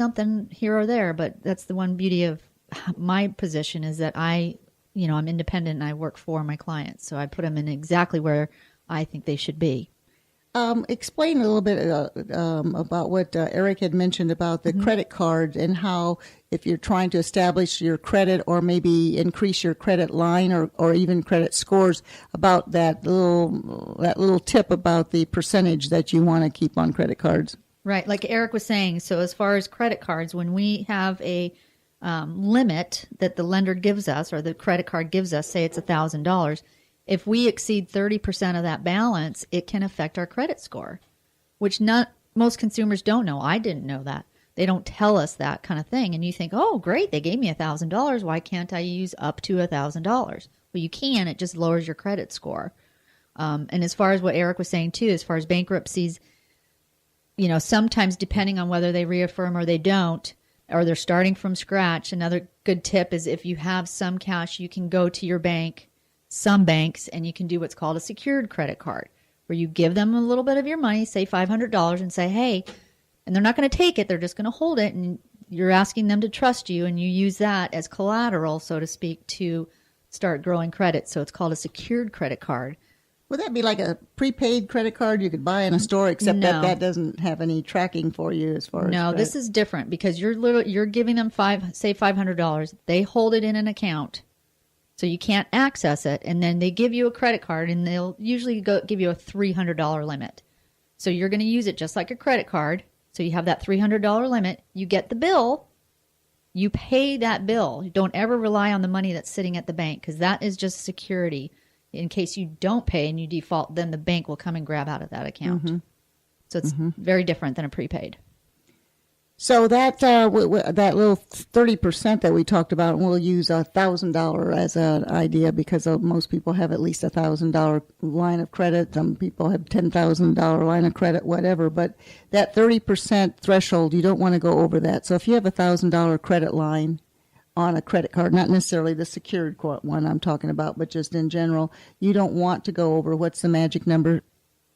something here or there, but that's the one beauty of my position is that I'm independent and I work for my clients. So I put them in exactly where I think they should be. Explain a little bit about what Eric had mentioned about the credit card and how if you're trying to establish your credit or maybe increase your credit line or even credit scores, about that little tip about the percentage that you want to keep on credit cards. Right. Like Eric was saying, so as far as credit cards, when we have a limit that the lender gives us or the credit card gives us, say it's $1,000, if we exceed 30% of that balance, it can affect our credit score, which most consumers don't know. I didn't know that. They don't tell us that kind of thing. And you think, oh, great, they gave me $1,000. Why can't I use up to $1,000? Well, you can. It just lowers your credit score. And as far as what Eric was saying, too, as far as bankruptcies, sometimes depending on whether they reaffirm or they don't, or they're starting from scratch, another good tip is if you have some cash, you can go to your bank, some banks, and you can do what's called a secured credit card, where you give them a little bit of your money, say $500, and say, hey, and they're not going to take it, they're just going to hold it, and you're asking them to trust you, and you use that as collateral, so to speak, to start growing credit. So it's called a secured credit card. Would that be like a prepaid credit card you could buy in a store, except that doesn't have any tracking for you as far as credit? This is different because you're giving them say $500. They hold it in an account, so you can't access it, and then they give you a credit card, and they'll usually give you a $300 limit. So you're going to use it just like a credit card. So you have that $300 limit. You get the bill. You pay that bill. You don't ever rely on the money that's sitting at the bank because that is just security. In case you don't pay and you default, then the bank will come and grab out of that account. Mm-hmm. So it's very different than a prepaid. So that that little 30% that we talked about, and we'll use $1,000 as an idea because most people have at least $1,000 line of credit. Some people have $10,000 line of credit, whatever. But that 30% threshold, you don't want to go over that. So if you have $1,000 credit line on a credit card, not necessarily the secured one I'm talking about, but just in general, you don't want to go over, what's the magic number?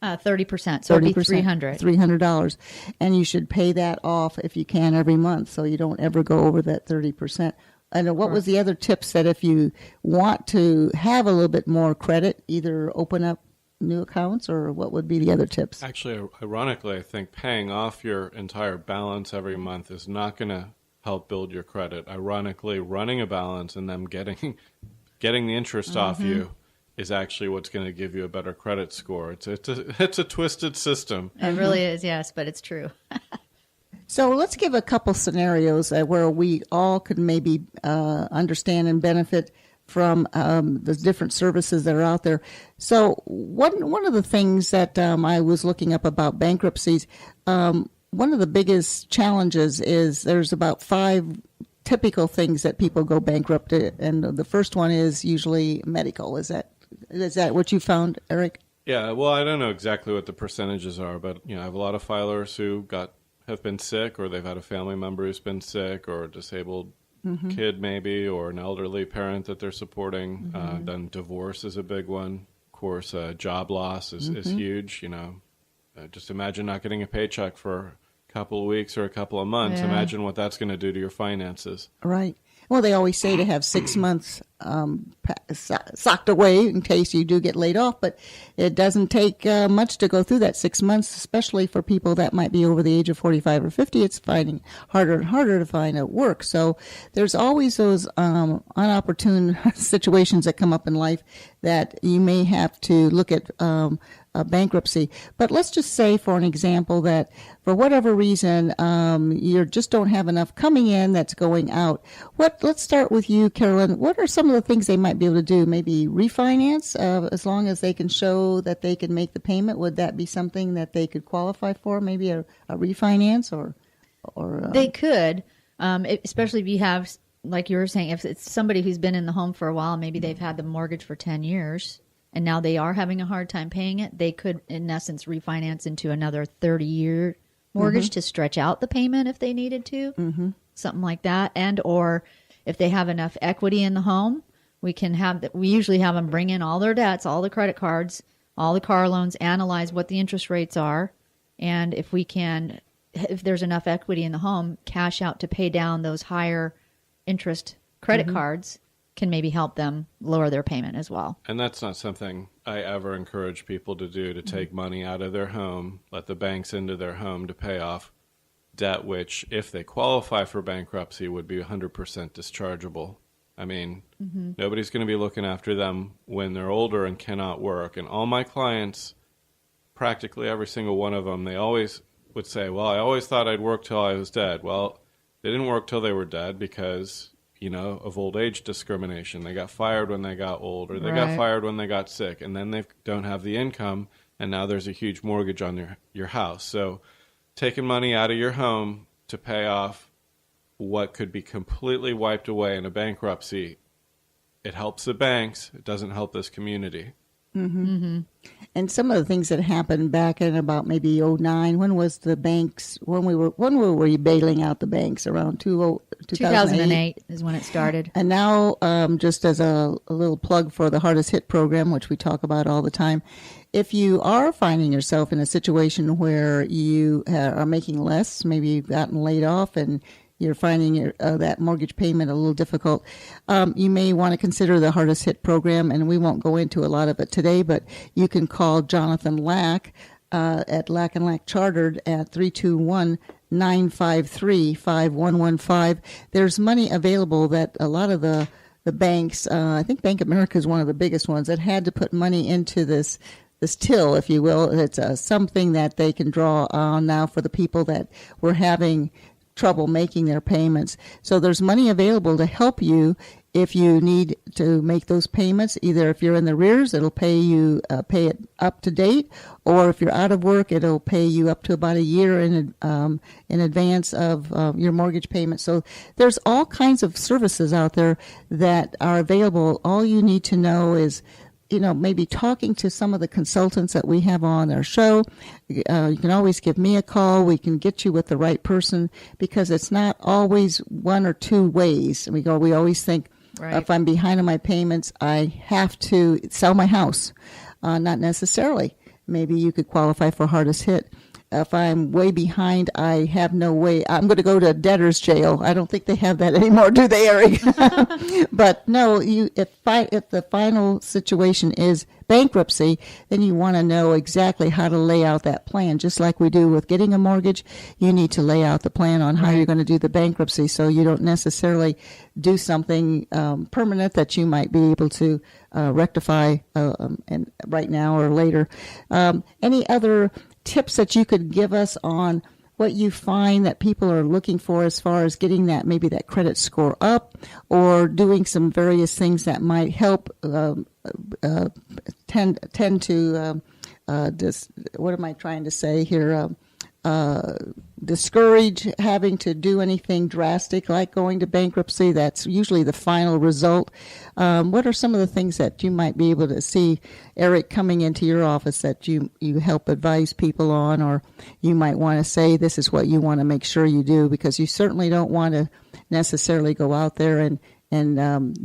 30%. So it'd be $300. $300. And you should pay that off if you can every month so you don't ever go over that 30%. And what was the other tips that if you want to have a little bit more credit, either open up new accounts, or what would be the other tips? Actually, ironically, I think paying off your entire balance every month is not going to help build your credit. Ironically, running a balance and then getting the interest off you is actually what's going to give you a better credit score. It's a twisted system. It really is, yes, but it's true. So let's give a couple scenarios where we all could maybe understand and benefit from the different services that are out there. So one of the things that I was looking up about bankruptcies, one of the biggest challenges is there's about 5 typical things that people go bankrupt, and the first one is usually medical. Is that what you found, Eric? Yeah, well, I don't know exactly what the percentages are, but I have a lot of filers who have been sick, or they've had a family member who's been sick, or a disabled kid maybe, or an elderly parent that they're supporting. Then divorce is a big one. Of course, job loss is huge. Just imagine not getting a paycheck for a couple of weeks or a couple of months. Yeah. Imagine what that's going to do to your finances. Right. Well, they always say to have 6 months socked away in case you do get laid off, but it doesn't take much to go through that 6 months, especially for people that might be over the age of 45 or 50. It's finding harder and harder to find work. So there's always those unopportune situations that come up in life that you may have to look at bankruptcy. But let's just say, for an example, that for whatever reason you just don't have enough coming in that's going out. Let's start with you, Carolyn. What are some of the things they might be able to do? Maybe refinance, as long as they can show that they can make the payment. Would that be something that they could qualify for? Maybe a refinance, or they could, especially if you have, like you were saying, if it's somebody who's been in the home for a while, maybe they've had the mortgage for 10 years. And now they are having a hard time paying it. They could, in essence, refinance into another 30-year mortgage to stretch out the payment if they needed to, something like that. And or if they have enough equity in the home, we usually have them bring in all their debts, all the credit cards, all the car loans, analyze what the interest rates are, and if we can if there's enough equity in the home, cash out to pay down those higher interest credit cards can maybe help them lower their payment as well. And that's not something I ever encourage people to do, to take money out of their home, let the banks into their home to pay off debt, which, if they qualify for bankruptcy, would be 100% dischargeable. I mean, nobody's going to be looking after them when they're older and cannot work. And all my clients, practically every single one of them, they always would say, well, I always thought I'd work till I was dead. Well, they didn't work till they were dead because, of old age discrimination. They got fired when they got old, or they got fired when they got sick, and then they don't have the income, and now there's a huge mortgage on your house. So taking money out of your home to pay off what could be completely wiped away in a bankruptcy, it helps the banks. It doesn't help this community. And some of the things that happened back in about maybe 2009, when was the banks, when were we bailing out the banks? Around 2008 is when it started. And now, just as a little plug for the Hardest Hit program, which we talk about all the time, if you are finding yourself in a situation where you are making less, maybe you've gotten laid off and you're finding that mortgage payment a little difficult, you may want to consider the Hardest Hit program, and we won't go into a lot of it today, but you can call Jonathan Lack at Lack & Lack Chartered at 321-953-5115. There's money available that a lot of the banks, I think Bank of America is one of the biggest ones, that had to put money into this till, if you will. It's something that they can draw on now for the people that were having trouble making their payments. So there's money available to help you if you need to make those payments. Either if you're in the rears, it'll pay you pay it up to date, or if you're out of work, it'll pay you up to about a year in advance of your mortgage payment. So there's all kinds of services out there that are available. All you need to know is, maybe talking to some of the consultants that we have on our show. You can always give me a call. We can get you with the right person, because it's not always one or two ways. We always think, if I'm behind on my payments, I have to sell my house. Not necessarily. Maybe you could qualify for Hardest Hit. If I'm way behind, I have no way. I'm going to go to debtor's jail. I don't think they have that anymore, do they, Eric? But no, if the final situation is bankruptcy, then you want to know exactly how to lay out that plan. Just like we do with getting a mortgage, you need to lay out the plan on how you're going to do the bankruptcy, so you don't necessarily do something permanent that you might be able to rectify and right now or later. Any other tips that you could give us on what you find that people are looking for as far as getting maybe that credit score up, or doing some various things that might help tend to what am I trying to say here? Discourage having to do anything drastic like going to bankruptcy. That's usually the final result. What are some of the things that you might be able to see, Eric, coming into your office that you help advise people on, or you might want to say this is what you want to make sure you do, because you certainly don't want to necessarily go out there and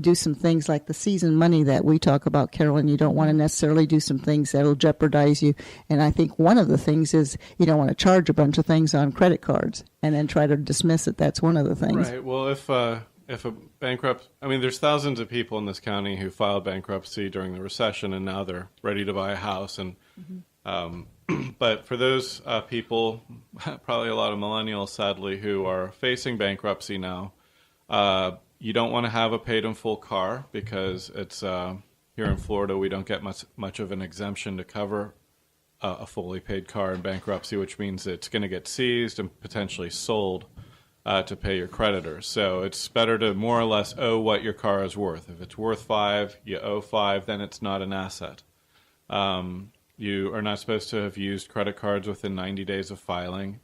do some things like the season money that we talk about, Carolyn. You don't want to necessarily do some things that will jeopardize you. And I think one of the things is you don't want to charge a bunch of things on credit cards and then try to dismiss it. That's one of the things. Right. Well, if a there's thousands of people in this county who filed bankruptcy during the recession, and now they're ready to buy a house. And but for those people, probably a lot of millennials, sadly, who are facing bankruptcy now, you don't want to have a paid in full car, because it's here in Florida we don't get much of an exemption to cover a fully paid car in bankruptcy, which means it's going to get seized and potentially sold to pay your creditors. So it's better to more or less owe what your car is worth. If it's worth $5, you owe $5, then it's not an asset. You are not supposed to have used credit cards within 90 days of filing.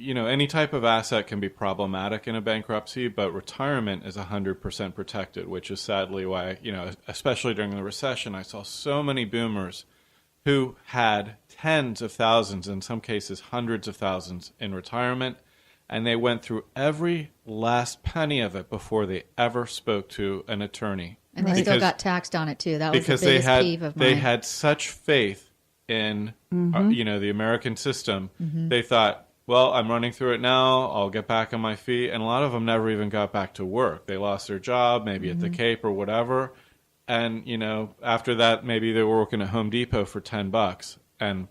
Any type of asset can be problematic in a bankruptcy, but retirement is 100% protected, which is sadly why, especially during the recession, I saw so many boomers who had tens of thousands, in some cases hundreds of thousands in retirement, and they went through every last penny of it before they ever spoke to an attorney. And they still got taxed on it too. That was the biggest peeve of mine. They had such faith in, the American system. They thought, well, I'm running through it now. I'll get back on my feet. And a lot of them never even got back to work. They lost their job, maybe at the Cape or whatever. And, after that, maybe they were working at Home Depot for $10. And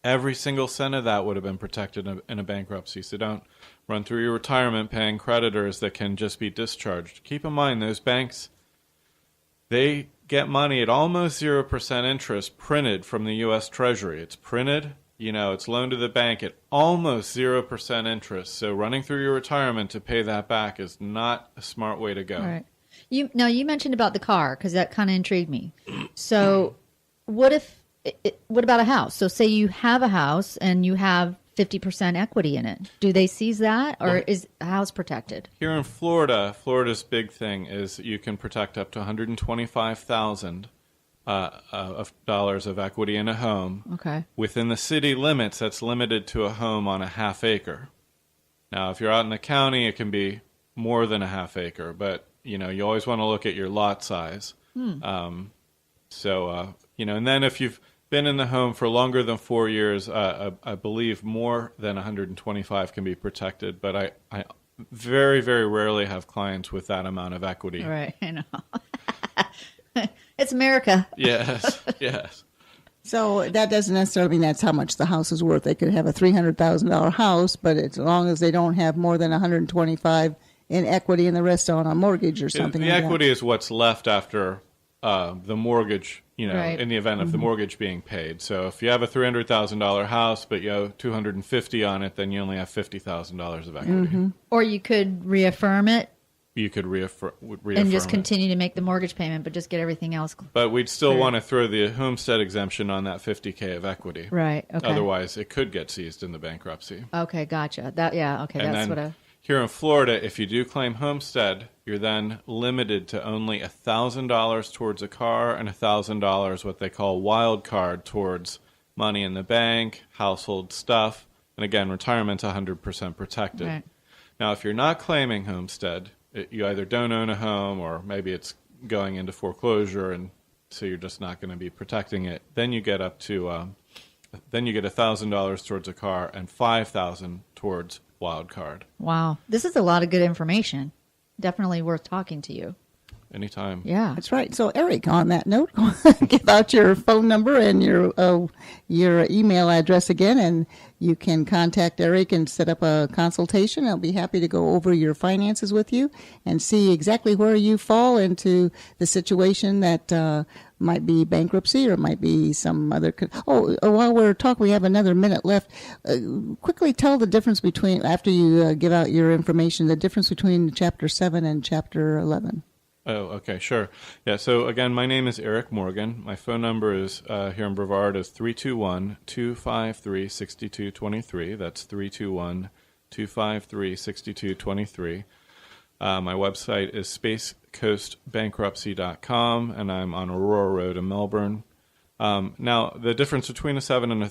every single cent of that would have been protected in a bankruptcy. So don't run through your retirement paying creditors that can just be discharged. Keep in mind, those banks, they get money at almost 0% interest printed from the U.S. Treasury. It's printed. It's loaned to the bank at almost 0% interest. So running through your retirement to pay that back is not a smart way to go. All right. You mentioned about the car because that kind of intrigued me. So what about a house? So say you have a house and you have 50% equity in it. Do they seize that, or is a house protected? Here in Florida, Florida's big thing is you can protect up to $125,000 of dollars of equity in a home. Okay. Within the city limits, that's limited to a home on a half acre. Now, if you're out in the county, it can be more than a half acre, but you always want to look at your lot size. And then if you've been in the home for longer than 4 years, I believe more than 125 can be protected, but I very, very rarely have clients with that amount of equity. Right, I know. It's America. Yes, yes. So that doesn't necessarily mean that's how much the house is worth. They could have a $300,000 house, but as long as they don't have more than 125 in equity and the rest on a mortgage or something. The equity is what's left after the mortgage, right. in the event of the mortgage being paid. So if you have a $300,000 house, but you owe $250 on it, then you only have $50,000 of equity. Or you could reaffirm it. You could reaffirm and just it. continue to make the mortgage payment, but just get everything else. But we'd still want to throw the homestead exemption on that $50K of equity. Right. Okay. Otherwise, it could get seized in the bankruptcy. Okay, gotcha. Okay, and that's then what I... Here in Florida, if you do claim homestead, you're then limited to only $1,000 towards a car and $1,000 what they call wild card towards money in the bank, household stuff, and again, retirement's 100% protected. Right. Now, if you're not claiming homestead, you either don't own a home or maybe it's going into foreclosure, and so you're just not going to be protecting it. Then you get up to, then you get $1,000 towards a car and $5,000 towards wild card. Wow. This is a lot of good information. Definitely worth talking to you. Anytime. Yeah. That's right. So, Eric, on that note, give out your phone number and your email address again, and you can contact Eric and set up a consultation. I'll be happy to go over your finances with you and see exactly where you fall into the situation that might be bankruptcy or might be some other. While we're talking, we have another minute left. Quickly tell the difference between, after you give out your information, the difference between Chapter 7 and Chapter 11. Oh, okay, sure. Yeah, so again, my name is Eric Morgan. My phone number is here in Brevard is 321-253-6223. That's 321-253-6223. My website is spacecoastbankruptcy.com, and I'm on Aurora Road in Melbourne. Now, the difference between a 7 and a...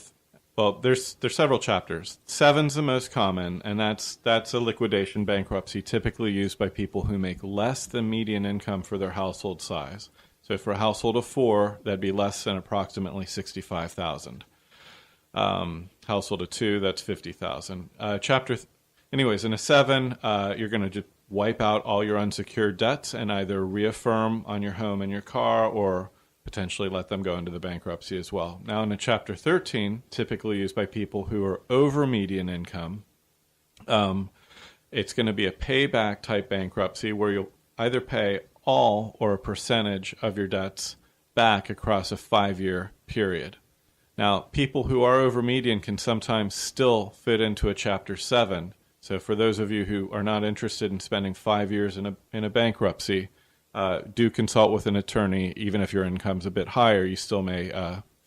there's several chapters. 7's the most common, and that's a liquidation bankruptcy typically used by people who make less than median income for their household size. So for a household of 4, that'd be less than approximately $65,000. Household of 2, that's $50,000. Anyways, in a 7, you're going to just wipe out all your unsecured debts and either reaffirm on your home and your car or potentially let them go into the bankruptcy as well. Now, in a Chapter 13, typically used by people who are over median income, it's going to be a payback type bankruptcy where you'll either pay all or a percentage of your debts back across a 5-year period. Now, people who are over median can sometimes still fit into a Chapter 7. So for those of you who are not interested in spending 5 years in a bankruptcy, do consult with an attorney. Even if your income's a bit higher, you still may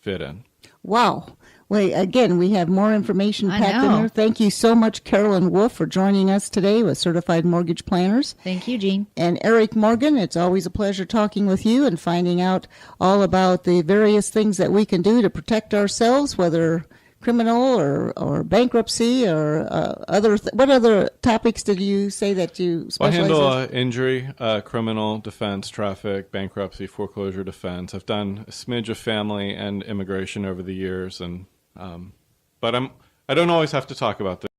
fit in. Wow. Well, again, we have more information packed in there. Thank you so much, Carolyn Wolf, for joining us today with Certified Mortgage Planners. Thank you, Jean. And Eric Morgan, it's always a pleasure talking with you and finding out all about the various things that we can do to protect ourselves, whether criminal or bankruptcy or what other topics did you say that you I specialize handle in? injury, criminal defense, traffic, bankruptcy, foreclosure defense. I've done a smidge of family and immigration over the years, and but I don't always have to talk about this.